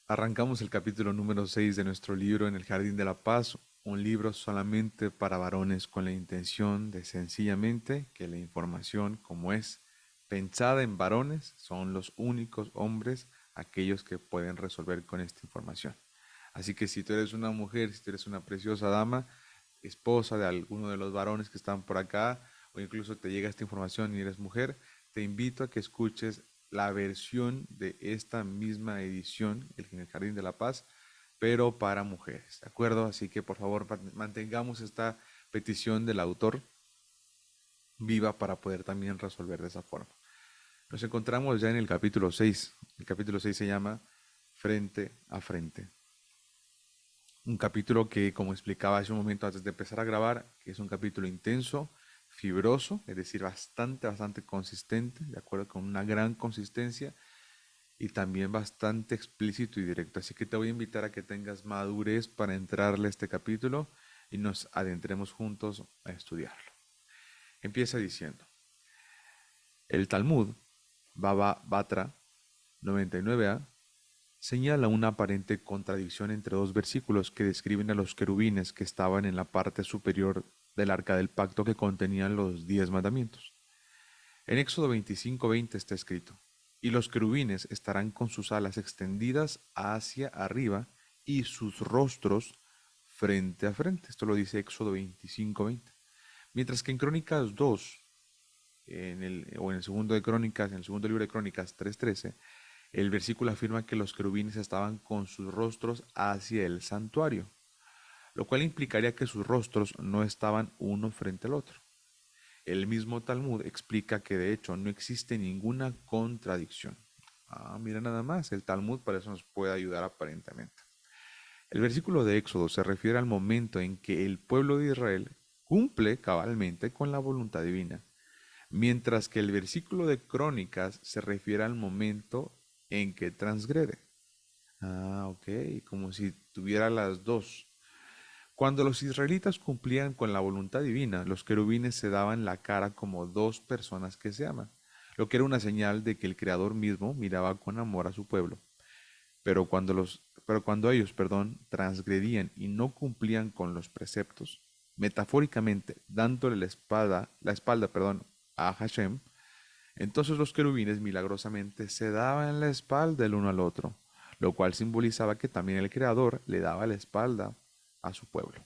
Arrancamos el capítulo número 6 de nuestro libro En el Jardín de la Paz, un libro solamente para varones con la intención de sencillamente que la información, como es pensada en varones, son los únicos hombres aquellos que pueden resolver con esta información. Así que si tú eres una mujer, si tú eres una preciosa dama, esposa de alguno de los varones que están por acá, o incluso te llega esta información y eres mujer, te invito a que escuches la versión de esta misma edición, El Jardín de la Paz, pero para mujeres, ¿de acuerdo? Así que por favor mantengamos esta petición del autor viva para poder también resolver de esa forma. Nos encontramos ya en el capítulo 6. El capítulo 6 se llama Frente a Frente. Un capítulo que, como explicaba hace un momento antes de empezar a grabar, que es un capítulo intenso, fibroso, es decir, bastante consistente, de acuerdo con una gran consistencia y también bastante explícito y directo. Así que te voy a invitar a que tengas madurez para entrarle a este capítulo y nos adentremos juntos a estudiarlo. Empieza diciendo, el Talmud, Baba Batra 99a, señala una aparente contradicción entre dos versículos que describen a los querubines que estaban en la parte superior del arca del pacto que contenían los 10 mandamientos. En Éxodo 25:20 está escrito, y los querubines estarán con sus alas extendidas hacia arriba y sus rostros frente a frente. Esto lo dice Éxodo 25:20. Mientras que en Crónicas 2, o en el segundo de Crónicas, en el segundo libro de Crónicas 3:13, el versículo afirma que los querubines estaban con sus rostros hacia el santuario, lo cual implicaría que sus rostros no estaban uno frente al otro. El mismo Talmud explica que de hecho no existe ninguna contradicción. Ah, mira nada más, el Talmud para eso nos puede ayudar aparentemente. El versículo de Éxodo se refiere al momento en que el pueblo de Israel cumple cabalmente con la voluntad divina, mientras que el versículo de Crónicas se refiere al momento en que transgrede. Ah, ok, como si tuviera las dos. Cuando los israelitas cumplían con la voluntad divina, los querubines se daban la cara como dos personas que se aman, lo que era una señal de que el Creador mismo miraba con amor a su pueblo. Pero cuando ellos, transgredían y no cumplían con los preceptos, metafóricamente dándole la espalda, a Hashem, entonces los querubines milagrosamente se daban la espalda el uno al otro, lo cual simbolizaba que también el Creador le daba la espalda a su pueblo.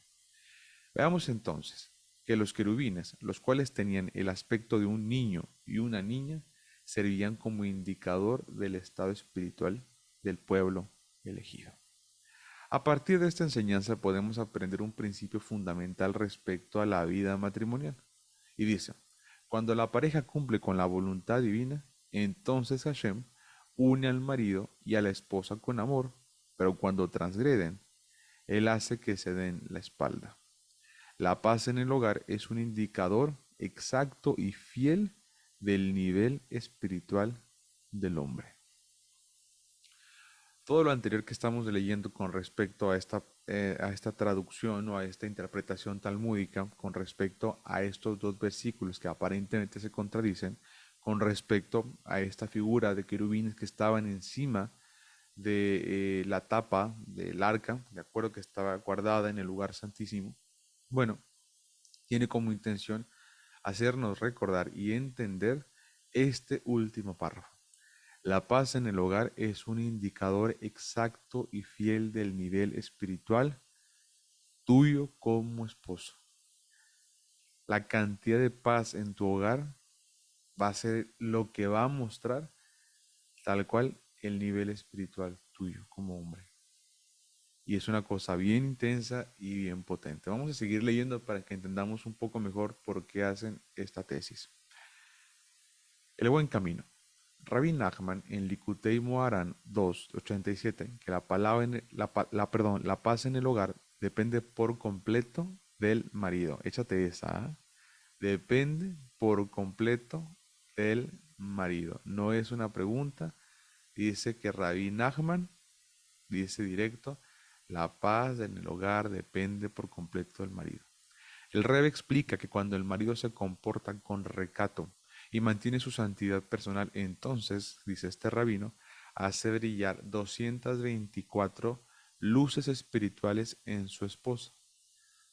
Veamos entonces que los querubines, los cuales tenían el aspecto de un niño y una niña, servían como indicador del estado espiritual del pueblo elegido. A partir de esta enseñanza podemos aprender un principio fundamental respecto a la vida matrimonial. Y dice, cuando la pareja cumple con la voluntad divina, entonces Hashem une al marido y a la esposa con amor, pero cuando transgreden, él hace que se den la espalda. La paz en el hogar es un indicador exacto y fiel del nivel espiritual del hombre. Todo lo anterior que estamos leyendo con respecto a esta traducción o a esta interpretación talmúdica, con respecto a estos dos versículos que aparentemente se contradicen, con respecto a esta figura de querubines que estaban encima de la tapa del arca, de acuerdo que estaba guardada en el lugar santísimo. Bueno, tiene como intención hacernos recordar y entender este último párrafo. La paz en el hogar es un indicador exacto y fiel del nivel espiritual tuyo como esposo. La cantidad de paz en tu hogar va a ser lo que va a mostrar tal cual el nivel espiritual tuyo como hombre. Y es una cosa bien intensa y bien potente. Vamos a seguir leyendo para que entendamos un poco mejor por qué hacen esta tesis. El buen camino. Rabbi Nachman en Likutei Moharan 2:87, que la paz en el hogar depende por completo del marido. Échate esa, ¿ah? Depende por completo del marido. No es una pregunta. Dice que Rabbi Nachman dice directo, la paz en el hogar depende por completo del marido. El Rebbe explica que cuando el marido se comporta con recato y mantiene su santidad personal, entonces, dice este rabino, hace brillar 224 luces espirituales en su esposa.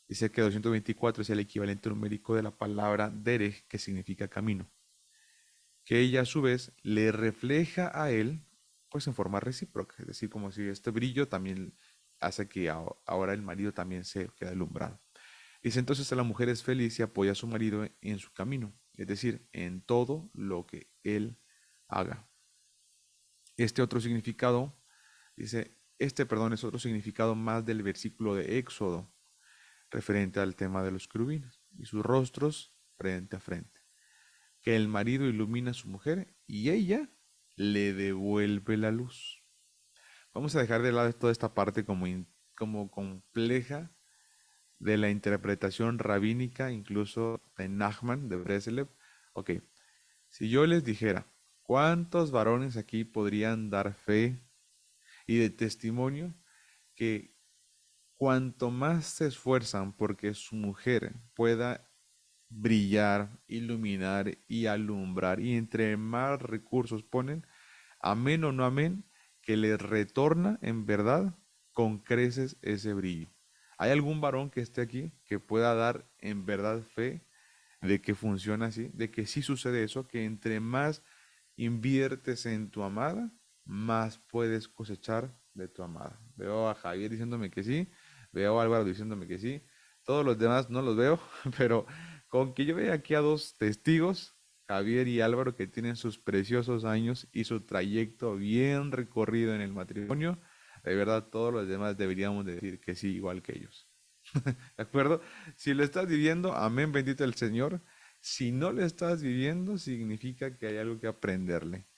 Dice que 224 es el equivalente numérico de la palabra derech, que significa camino, que ella a su vez le refleja a él, pues en forma recíproca, es decir, como si este brillo también hace que ahora el marido también se quede alumbrado. Dice entonces la mujer es feliz y apoya a su marido en su camino, es decir, en todo lo que él haga. Este otro significado, dice, perdón, es otro significado más del versículo de Éxodo, referente al tema de los querubines y sus rostros frente a frente. Que el marido ilumina a su mujer y ella le devuelve la luz. Vamos a dejar de lado toda esta parte como compleja de la interpretación rabínica, incluso de Nachman, de Breslev. Ok, si yo les dijera, ¿cuántos varones aquí podrían dar fe y de testimonio que cuanto más se esfuerzan porque su mujer pueda brillar, iluminar y alumbrar, y entre más recursos ponen, amén o no amén, que les retorna en verdad con creces ese brillo? ¿Hay algún varón que esté aquí que pueda dar en verdad fe de que funciona así, de que sí sucede eso, que entre más inviertes en tu amada, más puedes cosechar de tu amada? Veo a Javier diciéndome que sí, veo a Álvaro diciéndome que sí, todos los demás no los veo, pero con que yo vea aquí a dos testigos, Javier y Álvaro, que tienen sus preciosos años y su trayecto bien recorrido en el matrimonio, de verdad todos los demás deberíamos decir que sí, igual que ellos. ¿De acuerdo? Si lo estás viviendo, amén, bendito el Señor. Si no lo estás viviendo, significa que hay algo que aprenderle.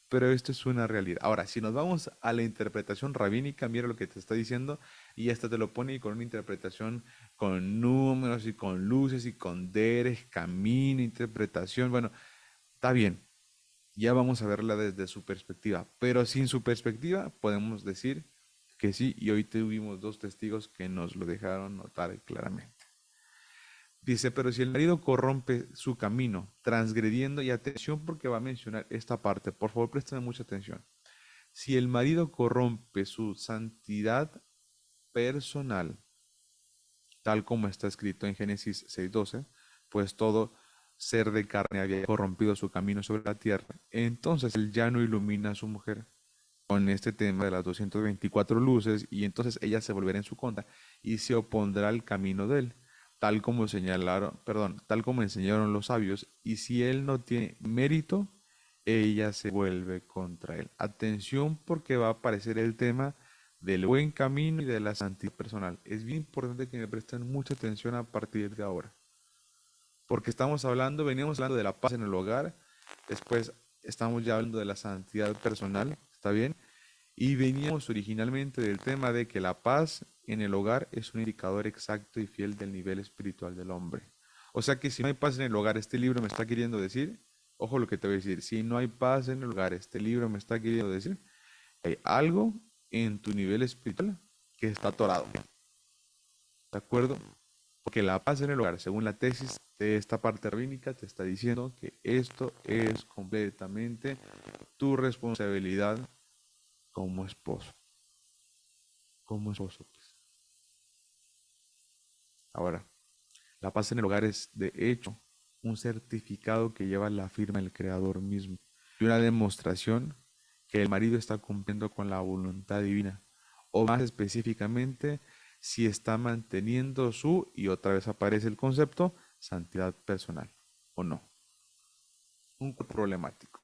Pero esto es una realidad. Ahora, si nos vamos a la interpretación rabínica, mira lo que te está diciendo, y hasta te lo pone con una interpretación con números y con luces y con derech, camino, interpretación. Bueno, está bien, ya vamos a verla desde su perspectiva, pero sin su perspectiva podemos decir que sí, y hoy tuvimos dos testigos que nos lo dejaron notar claramente. Dice, pero si el marido corrompe su camino, transgrediendo, y atención porque va a mencionar esta parte, por favor presten mucha atención. Si el marido corrompe su santidad personal, tal como está escrito en Génesis 6:12, pues todo ser de carne había corrompido su camino sobre la tierra, entonces él ya no ilumina a su mujer con este tema de las 224 luces, y entonces ella se volverá en su contra y se opondrá al camino de él, tal como enseñaron los sabios, y si él no tiene mérito, ella se vuelve contra él. Atención porque va a aparecer el tema del buen camino y de la santidad personal. Es bien importante que me presten mucha atención a partir de ahora, porque veníamos hablando de la paz en el hogar, después estamos ya hablando de la santidad personal, ¿está bien? Y veníamos originalmente del tema de que la paz en el hogar es un indicador exacto y fiel del nivel espiritual del hombre. O sea que si no hay paz en el hogar, este libro me está queriendo decir, ojo lo que te voy a decir, si no hay paz en el hogar, este libro me está queriendo decir, hay algo en tu nivel espiritual que está atorado. ¿De acuerdo? Porque la paz en el hogar, según la tesis de esta parte rabínica, te está diciendo que esto es completamente tu responsabilidad como esposo. Como esposo, pues. Ahora, la paz en el hogar es, de hecho, un certificado que lleva la firma del Creador mismo y una demostración que el marido está cumpliendo con la voluntad divina, o más específicamente, si está manteniendo y otra vez aparece el concepto, santidad personal, o no. Un problemático.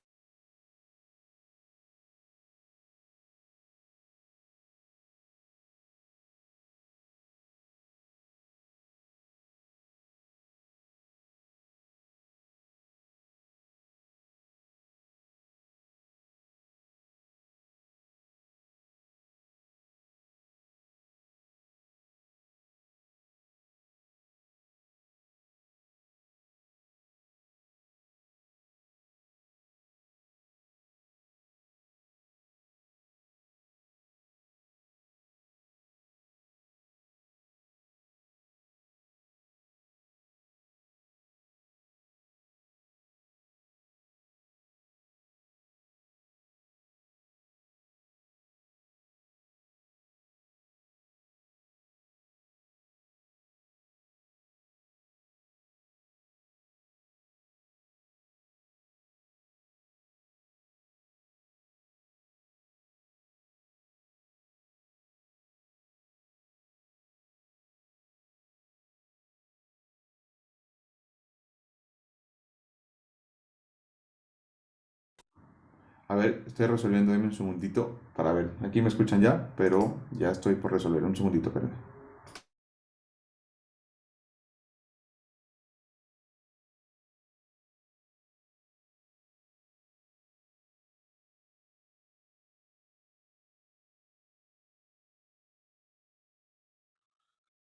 A ver, estoy resolviendo, dame un segundito para ver. Aquí me escuchan ya, pero ya estoy por resolver. Un segundito, espérame.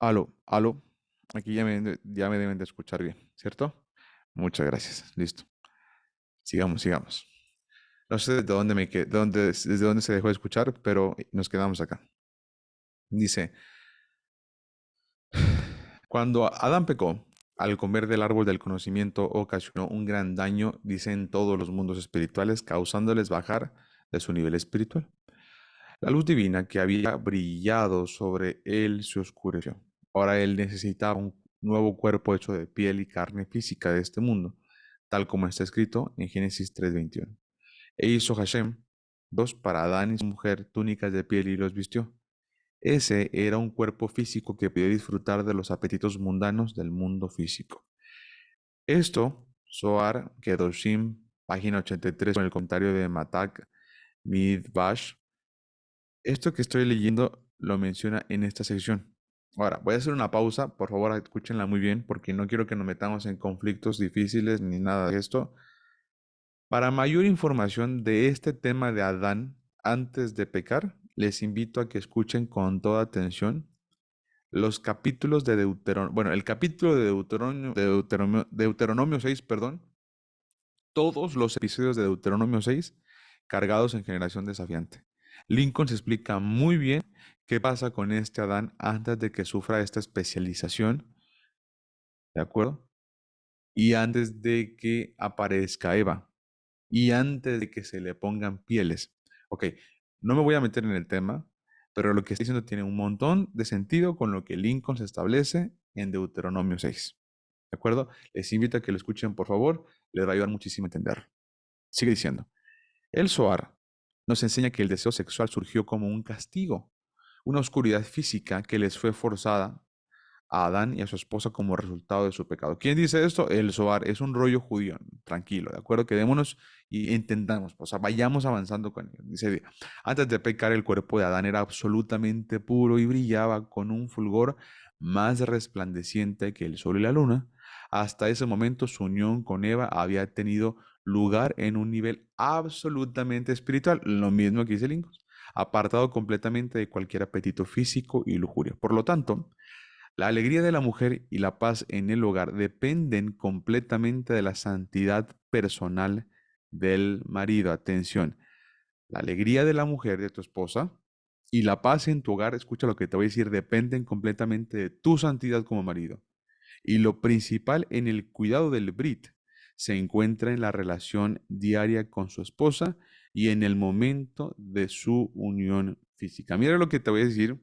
Aló, aló. Aquí ya me deben de escuchar bien, ¿cierto? Muchas gracias. Listo. Sigamos, sigamos. No sé de dónde desde dónde se dejó de escuchar, pero nos quedamos acá. Dice, cuando Adán pecó, al comer del árbol del conocimiento ocasionó un gran daño, dice, en todos los mundos espirituales, causándoles bajar de su nivel espiritual. La luz divina que había brillado sobre él se oscureció. Ahora él necesitaba un nuevo cuerpo hecho de piel y carne física de este mundo, tal como está escrito en Génesis 3:21. E hizo Hashem dos para Adán y su mujer túnicas de piel y los vistió. Ese era un cuerpo físico que podía disfrutar de los apetitos mundanos del mundo físico. Esto, Zohar Kedoshim, página 83, con el comentario de Matak Midbash, esto que estoy leyendo lo menciona en esta sección. Ahora, voy a hacer una pausa, por favor, escúchenla muy bien, porque no quiero que nos metamos en conflictos difíciles ni nada de esto. Para mayor información de este tema de Adán antes de pecar, les invito a que escuchen con toda atención los capítulos de Deuteronomio, bueno, el capítulo de Deuteronomio 6, perdón, todos los episodios de Deuteronomio 6 cargados en generación desafiante. Lincoln se explica muy bien qué pasa con este Adán antes de que sufra esta especialización, ¿de acuerdo? Y antes de que aparezca Eva, y antes de que se le pongan pieles. Ok, no me voy a meter en el tema, pero lo que estoy diciendo tiene un montón de sentido con lo que Lincoln se establece en Deuteronomio 6. ¿De acuerdo? Les invito a que lo escuchen, por favor, les va a ayudar muchísimo a entenderlo. Sigue diciendo. El Zohar nos enseña que el deseo sexual surgió como un castigo, una oscuridad física que les fue forzada a Adán y a su esposa como resultado de su pecado. ¿Quién dice esto? El Zohar es un rollo judío, tranquilo, ¿de acuerdo? Quedémonos y entendamos, o sea, vayamos avanzando con él. Dice, antes de pecar el cuerpo de Adán era absolutamente puro y brillaba con un fulgor más resplandeciente que el sol y la luna. Hasta ese momento su unión con Eva había tenido lugar en un nivel absolutamente espiritual, lo mismo que dice Lincoln, apartado completamente de cualquier apetito físico y lujuria. Por lo tanto, la alegría de la mujer y la paz en el hogar dependen completamente de la santidad personal del marido. Atención, la alegría de la mujer, de tu esposa, y la paz en tu hogar, escucha lo que te voy a decir, dependen completamente de tu santidad como marido. Y lo principal en el cuidado del Brit se encuentra en la relación diaria con su esposa y en el momento de su unión física. Mira lo que te voy a decir.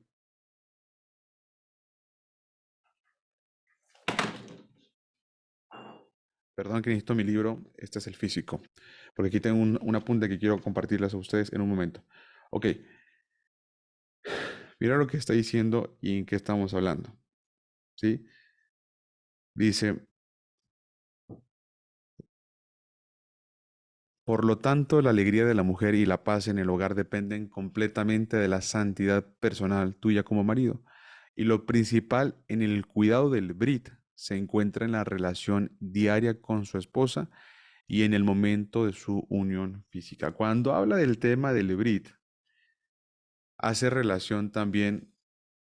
Perdón que necesito mi libro, este es el físico, porque aquí tengo un apunte que quiero compartirles a ustedes en un momento. Ok, mira lo que está diciendo y en qué estamos hablando, ¿sí? Dice, por lo tanto, la alegría de la mujer y la paz en el hogar dependen completamente de la santidad personal tuya como marido. Y lo principal en el cuidado del Brit se encuentra en la relación diaria con su esposa y en el momento de su unión física. Cuando habla del tema del Brit, hace relación también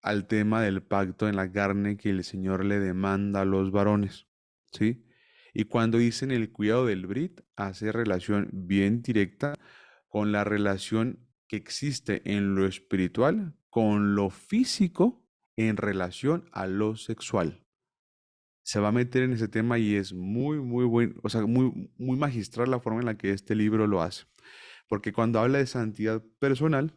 al tema del pacto en la carne que el Señor le demanda a los varones, ¿sí? Y cuando dicen el cuidado del Brit, hace relación bien directa con la relación que existe en lo espiritual con lo físico en relación a lo sexual. Se va a meter en ese tema y es muy, muy buen, o sea, muy, muy magistral la forma en la que este libro lo hace. Porque cuando habla de santidad personal,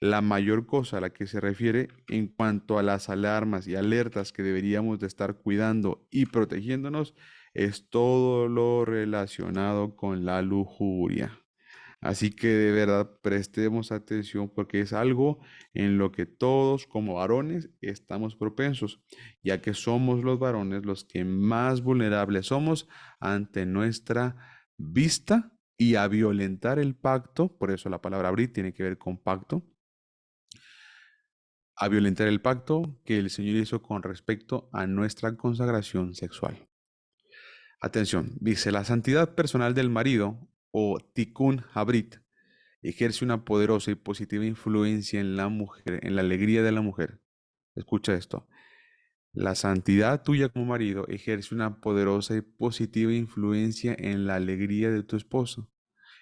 la mayor cosa a la que se refiere en cuanto a las alarmas y alertas que deberíamos de estar cuidando y protegiéndonos es todo lo relacionado con la lujuria. Así que de verdad prestemos atención porque es algo en lo que todos como varones estamos propensos, ya que somos los varones los que más vulnerables somos ante nuestra vista y a violentar el pacto, por eso la palabra abrir tiene que ver con pacto, a violentar el pacto que el Señor hizo con respecto a nuestra consagración sexual. Atención, dice, la santidad personal del marido, o tikkun habrit, ejerce una poderosa y positiva influencia en la mujer, en la alegría de la mujer. Escucha esto. La santidad tuya como marido ejerce una poderosa y positiva influencia en la alegría de tu esposo.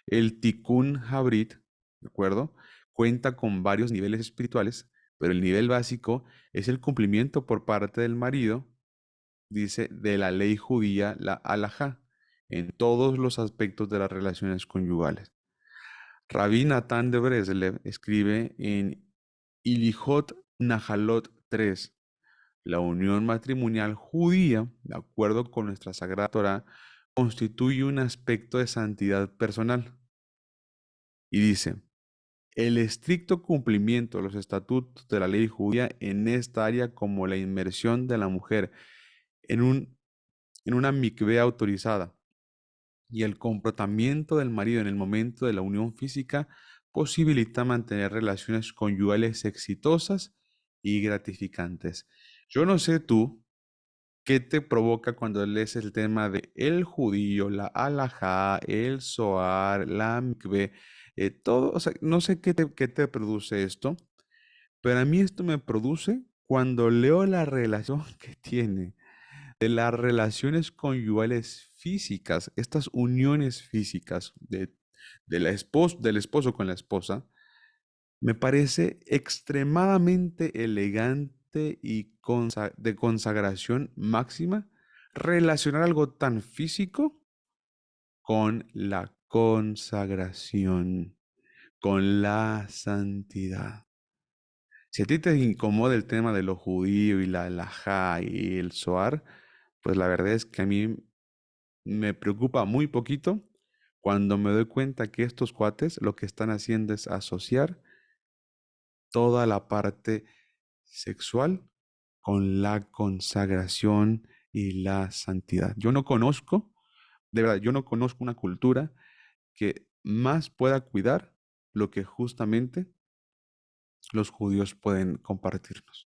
El Tikkun Habrit, ¿de acuerdo? Cuenta con varios niveles espirituales, pero el nivel básico es el cumplimiento por parte del marido, dice, de la ley judía, la halajá, en todos los aspectos de las relaciones conyugales. Rabí Natán de Breslev escribe en Ilihot Nahalot 3: la unión matrimonial judía, de acuerdo con nuestra Sagrada Torá, constituye un aspecto de santidad personal. Y dice, el estricto cumplimiento de los estatutos de la ley judía en esta área, como la inmersión de la mujer en, en una mikvé autorizada y el comportamiento del marido en el momento de la unión física, posibilita mantener relaciones conyugales exitosas y gratificantes. Yo no sé tú, ¿qué te provoca cuando lees el tema de el judío, la halajá, el zohar, la mikvé, todo? O sea, no sé qué te produce esto, pero a mí esto me produce cuando leo la relación que tiene de las relaciones conyugales físicas, estas uniones físicas del esposo con la esposa. Me parece extremadamente elegante y de consagración máxima relacionar algo tan físico con la consagración, con la santidad. Si a ti te incomoda el tema de lo judío y la halajá y el zohar, pues la verdad es que a mí me preocupa muy poquito cuando me doy cuenta que estos cuates lo que están haciendo es asociar toda la parte sexual con la consagración y la santidad. Yo no conozco, de verdad, yo no conozco una cultura que más pueda cuidar lo que justamente los judíos pueden compartirnos.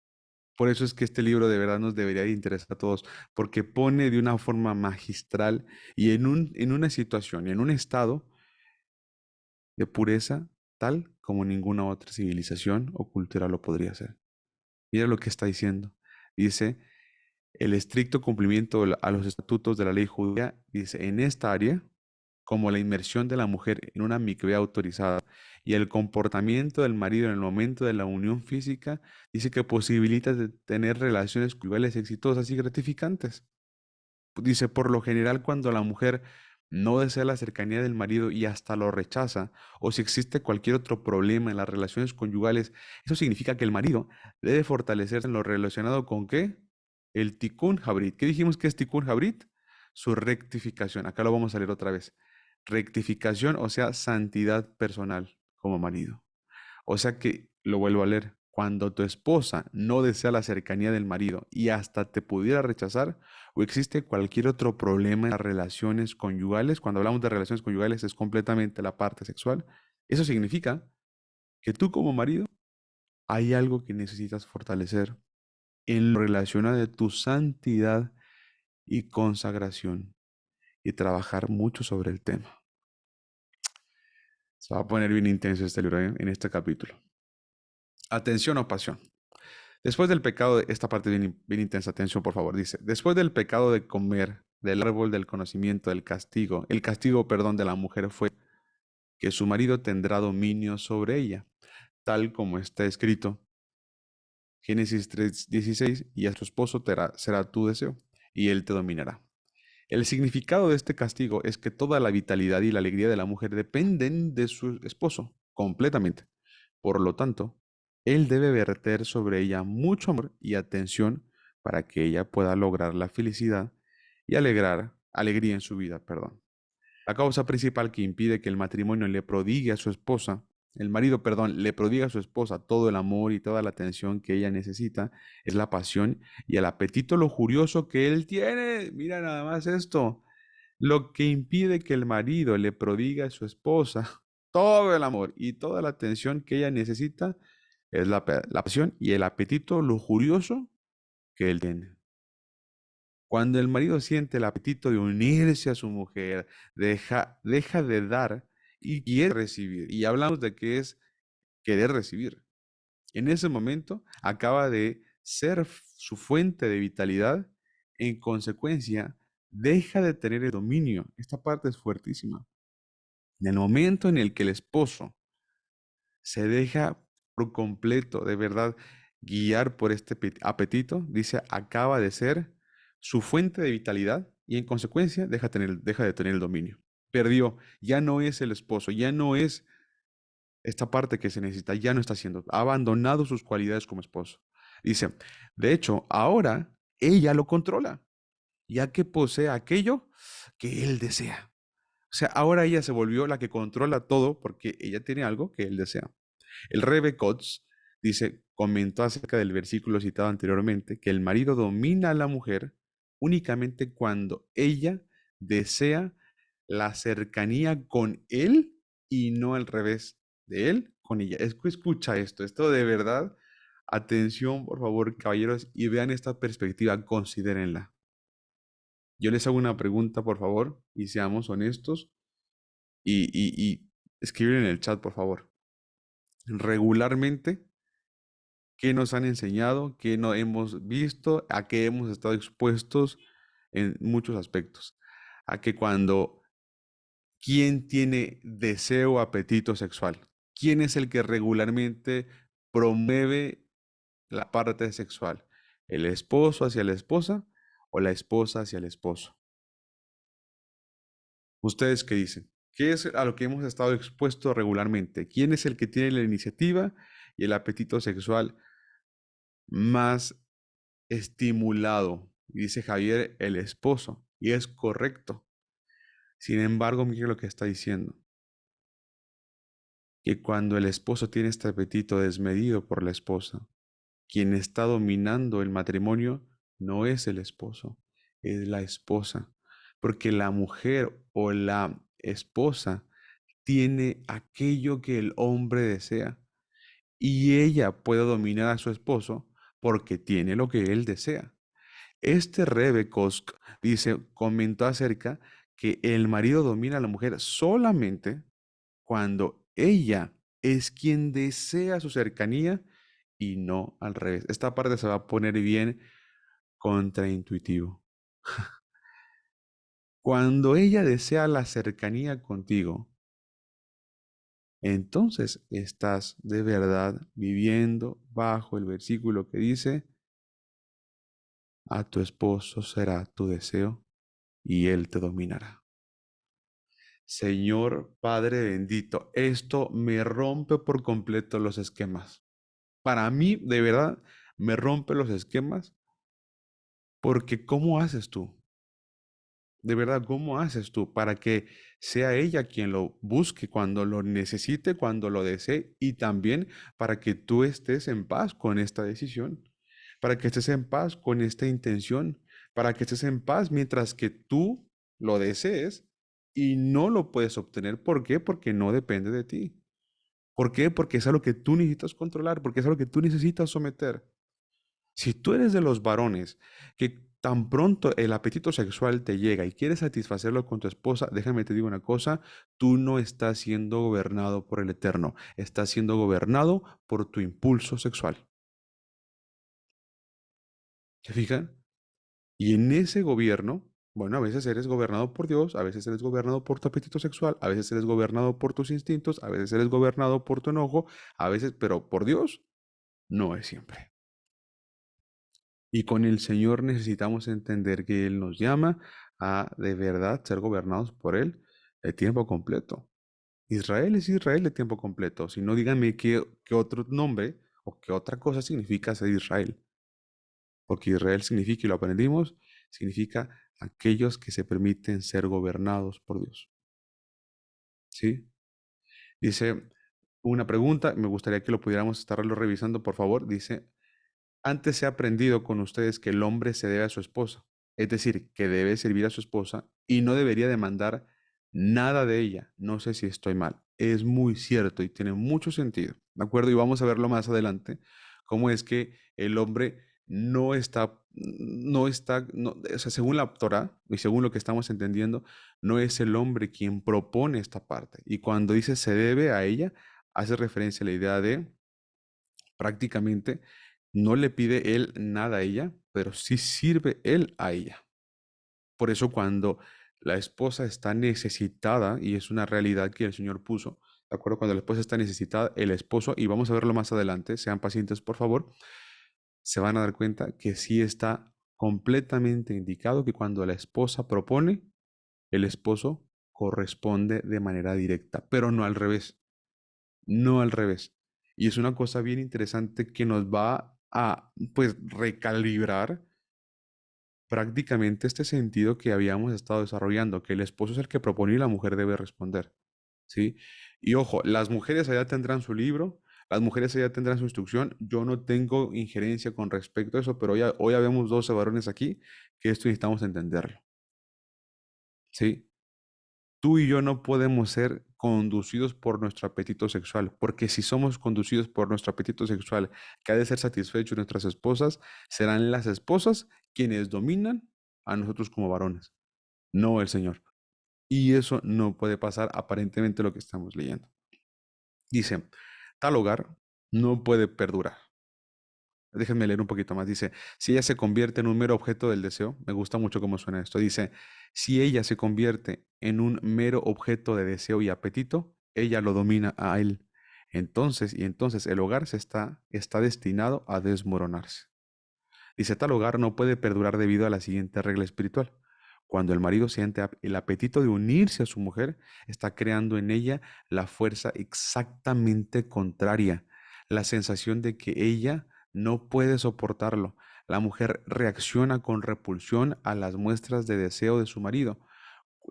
Por eso es que este libro de verdad nos debería de interesar a todos, porque pone de una forma magistral y en una situación y en un estado de pureza tal como ninguna otra civilización o cultura lo podría hacer. Mira lo que está diciendo. Dice, el estricto cumplimiento a los estatutos de la ley judía, dice, en esta área, como la inmersión de la mujer en una mikvé autorizada y el comportamiento del marido en el momento de la unión física, dice que posibilita tener relaciones conyugales exitosas y gratificantes. Dice, por lo general, cuando la mujer no desea la cercanía del marido y hasta lo rechaza, o si existe cualquier otro problema en las relaciones conyugales, eso significa que el marido debe fortalecerse en lo relacionado con ¿qué? El tikkun habrit. ¿Qué dijimos que es tikkun habrit? Su rectificación. Acá lo vamos a leer otra vez. Rectificación, o sea, santidad personal como marido. O sea que, lo vuelvo a leer, cuando tu esposa no desea la cercanía del marido y hasta te pudiera rechazar, o existe cualquier otro problema en las relaciones conyugales, cuando hablamos de relaciones conyugales es completamente la parte sexual, eso significa que tú como marido hay algo que necesitas fortalecer en lo relacionado de tu santidad y consagración y trabajar mucho sobre el tema. Se va a poner bien intenso este libro en este capítulo. Atención o pasión. Después del pecado, esta parte bien, bien intensa, atención por favor, dice, después del pecado de comer del árbol del conocimiento del castigo, el castigo, perdón, de la mujer fue que su marido tendrá dominio sobre ella, tal como está escrito, Génesis 3:16, y a tu esposo será tu deseo, y él te dominará. El significado de este castigo es que toda la vitalidad y la alegría de la mujer dependen de su esposo, completamente. Por lo tanto, él debe verter sobre ella mucho amor y atención para que ella pueda lograr la felicidad y alegría en su vida, perdón. La causa principal que impide que el matrimonio le prodigue a su esposa, el marido, perdón, le prodigue a su esposa todo el amor y toda la atención que ella necesita, es la pasión y el apetito lujurioso que él tiene. Mira nada más esto. Lo que impide que el marido le prodigue a su esposa todo el amor y toda la atención que ella necesita es la pasión y el apetito lujurioso que él tiene. Cuando el marido siente el apetito de unirse a su mujer, deja de dar y quiere recibir. Y hablamos de que es querer recibir. En ese momento acaba de ser su fuente de vitalidad. En consecuencia, deja de tener el dominio. Esta parte es fuertísima. En el momento en el que el esposo se deja por completo, de verdad, guiar por este apetito, dice, acaba de ser su fuente de vitalidad y en consecuencia deja de tener el dominio. Perdió, ya no es el esposo, ya no es esta parte que se necesita, ya no está haciendo, ha abandonado sus cualidades como esposo. Dice, de hecho, ahora ella lo controla, ya que posee aquello que él desea. O sea, ahora ella se volvió la que controla todo porque ella tiene algo que él desea. El Rebe Kotz dice, comentó acerca del versículo citado anteriormente, que el marido domina a la mujer únicamente cuando ella desea la cercanía con él y no al revés de él con ella. Escucha esto de verdad, atención por favor caballeros y vean esta perspectiva, considérenla. Yo les hago una pregunta por favor y seamos honestos y escriben en el chat por favor. Regularmente, ¿qué nos han enseñado? ¿Qué no hemos visto? ¿A qué hemos estado expuestos en muchos aspectos? A que cuando, ¿quién tiene deseo o apetito sexual? ¿Quién es el que regularmente promueve la parte sexual? ¿El esposo hacia la esposa o la esposa hacia el esposo? ¿Ustedes qué dicen? ¿Qué es a lo que hemos estado expuestos regularmente? ¿Quién es el que tiene la iniciativa y el apetito sexual más estimulado? Dice Javier, el esposo, y es correcto. Sin embargo, mire lo que está diciendo, que cuando el esposo tiene este apetito desmedido por la esposa, quien está dominando el matrimonio no es el esposo, es la esposa, porque la mujer o la esposa tiene aquello que el hombre desea y ella puede dominar a su esposo porque tiene lo que él desea. Este Rebe Kosk dice, comentó acerca que el marido domina a la mujer solamente cuando ella es quien desea su cercanía y no al revés. Esta parte se va a poner bien contraintuitivo. Cuando ella desea la cercanía contigo, entonces estás de verdad viviendo bajo el versículo que dice, a tu esposo será tu deseo y él te dominará. Señor Padre bendito, esto me rompe por completo los esquemas. Para mí, de verdad, me rompe los esquemas porque ¿cómo haces tú? De verdad, ¿cómo haces tú para que sea ella quien lo busque cuando lo necesite, cuando lo desee y también para que tú estés en paz con esta decisión, para que estés en paz con esta intención, para que estés en paz mientras que tú lo desees y no lo puedes obtener? ¿Por qué? Porque no depende de ti. ¿Por qué? Porque es algo que tú necesitas controlar, porque es algo que tú necesitas someter. Si tú eres de los varones que tan pronto el apetito sexual te llega y quieres satisfacerlo con tu esposa, déjame te digo una cosa, tú no estás siendo gobernado por el Eterno, estás siendo gobernado por tu impulso sexual. ¿Se fijan? Y en ese gobierno, bueno, a veces eres gobernado por Dios, a veces eres gobernado por tu apetito sexual, a veces eres gobernado por tus instintos, a veces eres gobernado por tu enojo, a veces, pero por Dios no es siempre. Y con el Señor necesitamos entender que Él nos llama a de verdad ser gobernados por Él de tiempo completo. Israel es Israel de tiempo completo. Si no, díganme qué otro nombre o qué otra cosa significa ser Israel. Porque Israel significa, y lo aprendimos, significa aquellos que se permiten ser gobernados por Dios. ¿Sí? Dice una pregunta, me gustaría que lo pudiéramos estarlo revisando, por favor. Dice, antes he aprendido con ustedes que el hombre se debe a su esposa. Es decir, que debe servir a su esposa y no debería demandar nada de ella. No sé si estoy mal. Es muy cierto y tiene mucho sentido, ¿de acuerdo? Y vamos a verlo más adelante, cómo es que el hombre o sea, según la Torá y según lo que estamos entendiendo, no es el hombre quien propone esta parte. Y cuando dice se debe a ella, hace referencia a la idea de prácticamente no le pide él nada a ella, pero sí sirve él a ella. Por eso cuando la esposa está necesitada, y es una realidad que el Señor puso, ¿de acuerdo? Cuando la esposa está necesitada, el esposo, y vamos a verlo más adelante, sean pacientes por favor, se van a dar cuenta que sí está completamente indicado que cuando la esposa propone, el esposo corresponde de manera directa, pero no al revés, no al revés. Y es una cosa bien interesante que nos va a, pues, recalibrar prácticamente este sentido que habíamos estado desarrollando, que el esposo es el que propone y la mujer debe responder, ¿sí? Y ojo, las mujeres allá tendrán su libro, las mujeres allá tendrán su instrucción, yo no tengo injerencia con respecto a eso, pero hoy habemos 12 varones aquí que esto necesitamos entenderlo, ¿sí? Tú y yo no podemos ser conducidos por nuestro apetito sexual, porque si somos conducidos por nuestro apetito sexual, que ha de ser satisfecho nuestras esposas, serán las esposas quienes dominan a nosotros como varones, no el Señor. Y eso no puede pasar aparentemente lo que estamos leyendo. Dice, tal hogar no puede perdurar. Déjenme leer un poquito más. Dice, si ella se convierte en un mero objeto del deseo, me gusta mucho cómo suena esto. Dice, si ella se convierte en un mero objeto de deseo y apetito, ella lo domina a él. Entonces el hogar está destinado a desmoronarse. Dice, tal hogar no puede perdurar debido a la siguiente regla espiritual. Cuando el marido siente el apetito de unirse a su mujer, está creando en ella la fuerza exactamente contraria, la sensación de que ella no puede soportarlo. La mujer reacciona con repulsión a las muestras de deseo de su marido.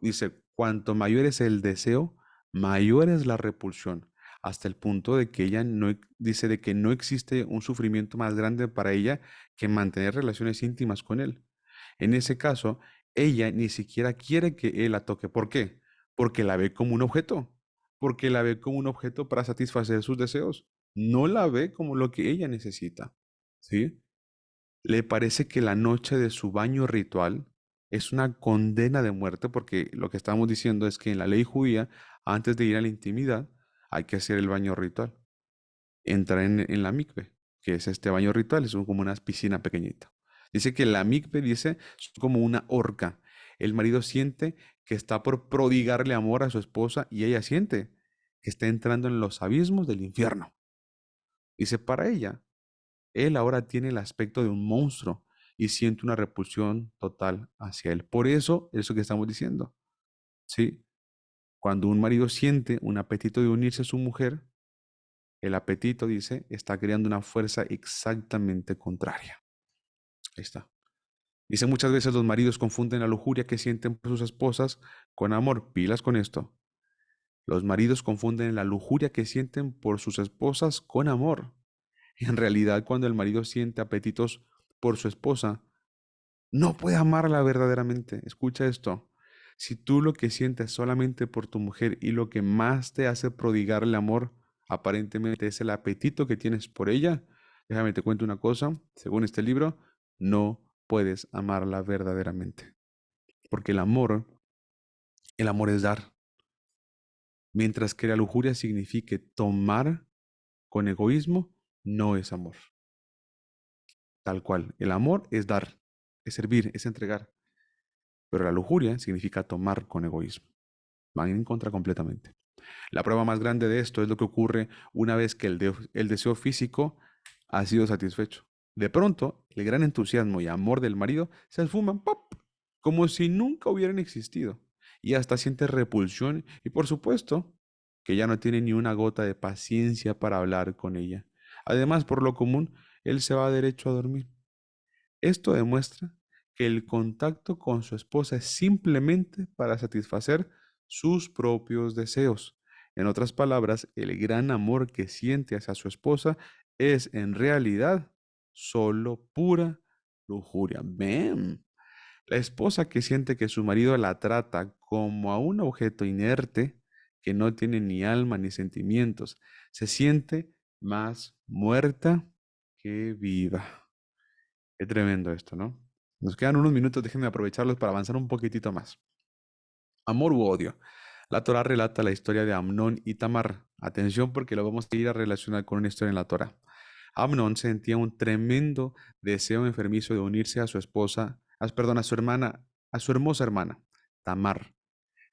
Dice, cuanto mayor es el deseo, mayor es la repulsión, hasta el punto de que ella no, dice de que no existe un sufrimiento más grande para ella que mantener relaciones íntimas con él. En ese caso, ella ni siquiera quiere que él la toque. ¿Por qué? Porque la ve como un objeto, porque la ve como un objeto para satisfacer sus deseos. No la ve como lo que ella necesita, ¿sí? Le parece que la noche de su baño ritual es una condena de muerte, porque lo que estamos diciendo es que en la ley judía, antes de ir a la intimidad, hay que hacer el baño ritual. Entrar en la mikve, que es este baño ritual, es como una piscina pequeñita. Dice que la mikve, dice, es como una horca. El marido siente que está por prodigarle amor a su esposa y ella siente que está entrando en los abismos del infierno. Dice, para ella, él ahora tiene el aspecto de un monstruo y siente una repulsión total hacia él. Por eso que estamos diciendo, ¿sí? Cuando un marido siente un apetito de unirse a su mujer, el apetito, dice, está creando una fuerza exactamente contraria. Ahí está. Dice, muchas veces los maridos confunden la lujuria que sienten por sus esposas con amor. Pilas con esto. Los maridos confunden la lujuria que sienten por sus esposas con amor. En realidad, cuando el marido siente apetitos por su esposa, no puede amarla verdaderamente. Escucha esto. Si tú lo que sientes solamente por tu mujer y lo que más te hace prodigarle amor, aparentemente es el apetito que tienes por ella, déjame te cuento una cosa, según este libro, no puedes amarla verdaderamente. Porque el amor es dar, mientras que la lujuria signifique tomar con egoísmo, no es amor. Tal cual, el amor es dar, es servir, es entregar, pero la lujuria significa tomar con egoísmo. Van en contra completamente. La prueba más grande de esto es lo que ocurre una vez que el deseo físico ha sido satisfecho. De pronto, el gran entusiasmo y amor del marido se esfuman, ¡pop!, como si nunca hubieran existido. Y hasta siente repulsión y por supuesto que ya no tiene ni una gota de paciencia para hablar con ella. Además, por lo común, él se va derecho a dormir. Esto demuestra que el contacto con su esposa es simplemente para satisfacer sus propios deseos. En otras palabras, el gran amor que siente hacia su esposa es en realidad solo pura lujuria. Ven, La esposa que siente que su marido la trata como a un objeto inerte que no tiene ni alma ni sentimientos, se siente más muerta que viva. Qué tremendo esto, ¿no? Nos quedan unos minutos, déjenme aprovecharlos para avanzar un poquitito más. Amor u odio. La Torá relata la historia de Amnón y Tamar. Atención porque lo vamos a ir a relacionar con una historia en la Torá. Amnón sentía un tremendo deseo enfermizo de unirse a su esposa, perdón, a su hermana, a su hermosa hermana, Tamar.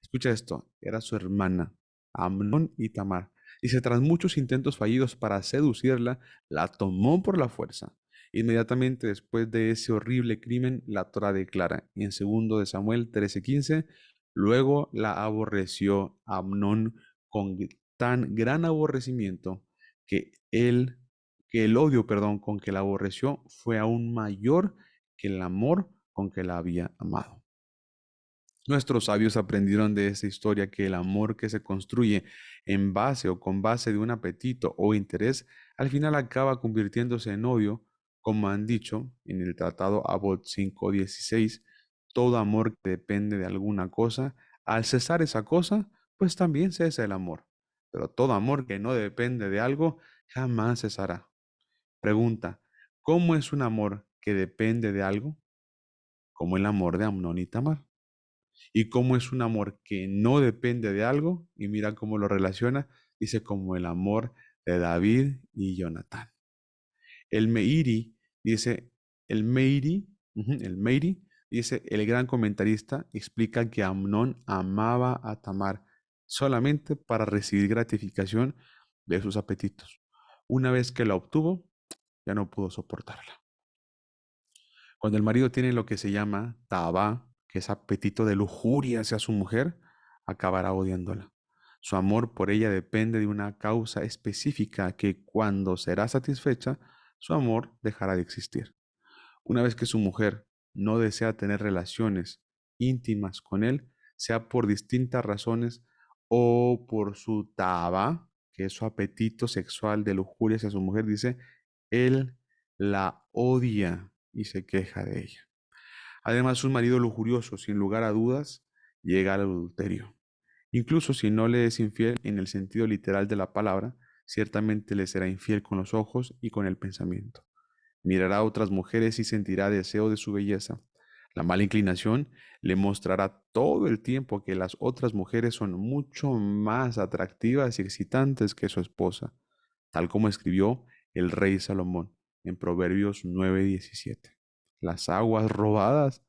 Escucha esto, era su hermana, Amnón y Tamar. Dice, tras muchos intentos fallidos para seducirla, la tomó por la fuerza. Inmediatamente después de ese horrible crimen, la Torá declara en 2 de Samuel 13:15, luego la aborreció Amnón con tan gran aborrecimiento que que el odio, perdón, con que la aborreció fue aún mayor que el amor con que la había amado. Nuestros sabios aprendieron de esta historia que el amor que se construye en base o con base de un apetito o interés, al final acaba convirtiéndose en odio, como han dicho en el Tratado Abbot 5:16, todo amor que depende de alguna cosa, al cesar esa cosa, pues también cesa el amor. Pero todo amor que no depende de algo, jamás cesará. Pregunta, ¿cómo es un amor que depende de algo? Como el amor de Amnón y Tamar. ¿Y cómo es un amor que no depende de algo? Y mira cómo lo relaciona. Dice como el amor de David y Jonatán. El Meiri dice, el Meiri dice, el gran comentarista explica que Amnón amaba a Tamar solamente para recibir gratificación de sus apetitos. Una vez que la obtuvo, ya no pudo soportarla. Cuando el marido tiene lo que se llama tabá, que es apetito de lujuria hacia su mujer, acabará odiándola. Su amor por ella depende de una causa específica que cuando será satisfecha, su amor dejará de existir. Una vez que su mujer no desea tener relaciones íntimas con él, sea por distintas razones o por su taba, que es su apetito sexual de lujuria hacia su mujer, dice, él la odia y se queja de ella. Además, un marido lujurioso, sin lugar a dudas, llega al adulterio. Incluso si no le es infiel en el sentido literal de la palabra, ciertamente le será infiel con los ojos y con el pensamiento. Mirará a otras mujeres y sentirá deseo de su belleza. La mala inclinación le mostrará todo el tiempo que las otras mujeres son mucho más atractivas y excitantes que su esposa, tal como escribió el rey Salomón en Proverbios 9:17. Las aguas robadas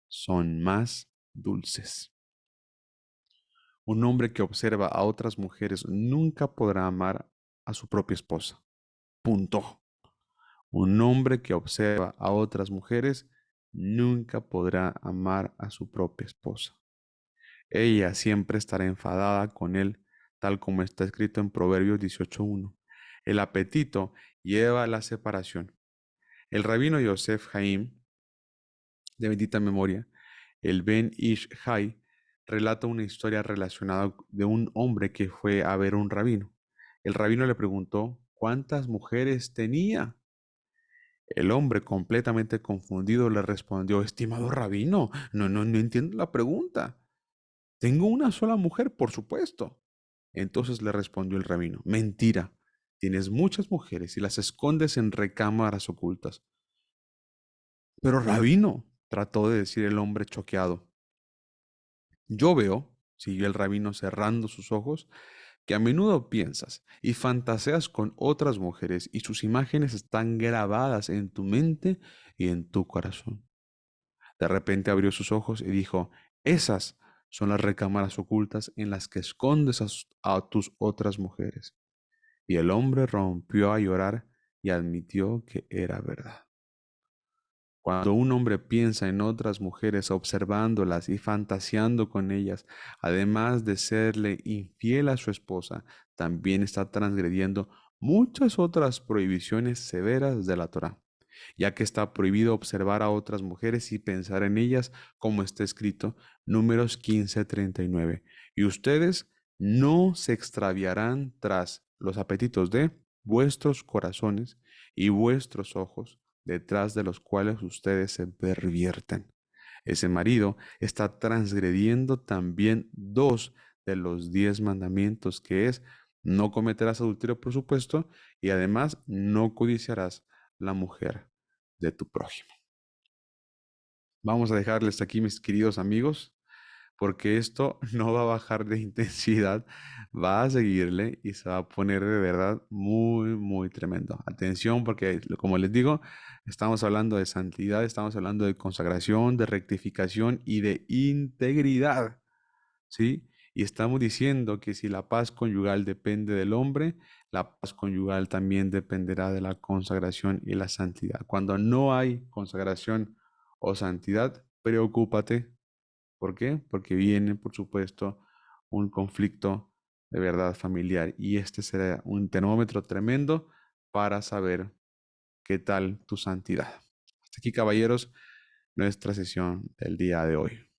son más dulces. Un hombre que observa a otras mujeres nunca podrá amar a su propia esposa. Punto. Un hombre que observa a otras mujeres nunca podrá amar a su propia esposa. Ella siempre estará enfadada con él, tal como está escrito en Proverbios 18:1. El apetito lleva a la separación. El rabino Yosef Haim, de bendita memoria, el Ben Ish Hai, relata una historia relacionada de un hombre que fue a ver a un rabino. El rabino le preguntó cuántas mujeres tenía. El hombre, completamente confundido, le respondió, estimado rabino, no entiendo la pregunta. Tengo una sola mujer, por supuesto. Entonces le respondió el rabino, mentira, tienes muchas mujeres y las escondes en recámaras ocultas. Pero rabino, trató de decir el hombre choqueado. Yo veo, siguió el rabino cerrando sus ojos, que a menudo piensas y fantaseas con otras mujeres y sus imágenes están grabadas en tu mente y en tu corazón. De repente abrió sus ojos y dijo, esas son las recámaras ocultas en las que escondes a tus otras mujeres. Y el hombre rompió a llorar y admitió que era verdad. Cuando un hombre piensa en otras mujeres, observándolas y fantaseando con ellas, además de serle infiel a su esposa, también está transgrediendo muchas otras prohibiciones severas de la Torá, ya que está prohibido observar a otras mujeres y pensar en ellas, como está escrito, Números 15:39. Y ustedes no se extraviarán tras los apetitos de vuestros corazones y vuestros ojos, detrás de los cuales ustedes se pervierten. ese marido está transgrediendo también dos de los 10 mandamientos, que es: no cometerás adulterio, por supuesto, y además no codiciarás la mujer de tu prójimo. Vamos a dejarles aquí, mis queridos amigos, porque esto no va a bajar de intensidad, va a seguirle y se va a poner de verdad muy, muy tremendo. Atención, porque como les digo, estamos hablando de santidad, estamos hablando de consagración, de rectificación y de integridad, ¿sí? Y estamos diciendo que si la paz conyugal depende del hombre, la paz conyugal también dependerá de la consagración y la santidad. Cuando no hay consagración o santidad, preocúpate. ¿Por qué? Porque viene, por supuesto, un conflicto de verdad familiar, y este será un termómetro tremendo para saber qué tal tu santidad. Hasta aquí, caballeros, nuestra sesión del día de hoy.